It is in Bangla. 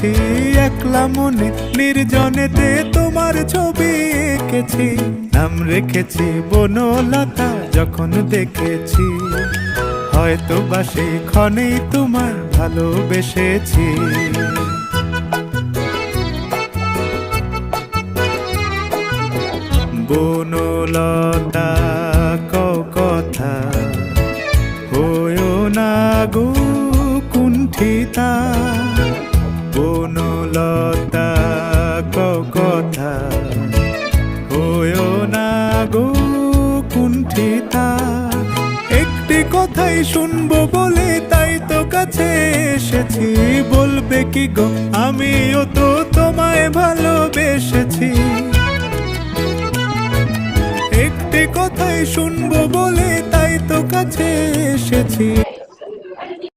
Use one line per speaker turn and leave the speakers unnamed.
বসেছি একলা মনে নির্জনেতে তোমার ছবি এঁকেছি, নাম রেখেছি বনলতা যখন দেখেছি, হয়তো বা সেই ক্ষণেই তোমায় ভালোবেসেছি। বনলতা কও কথা, হয়ো না গো কুণ্ঠিতা, বনলতা কও কথা, হয়ো না গো কুণ্ঠিতা। একটি কথাই শুনবো বলে তাই তো কাছে এসেছি, বলবে কি গো আমিও তো তোমায় ভালোবেসেছি। একটি কথাই শুনবো বলে তাই তো কাছে এসেছি।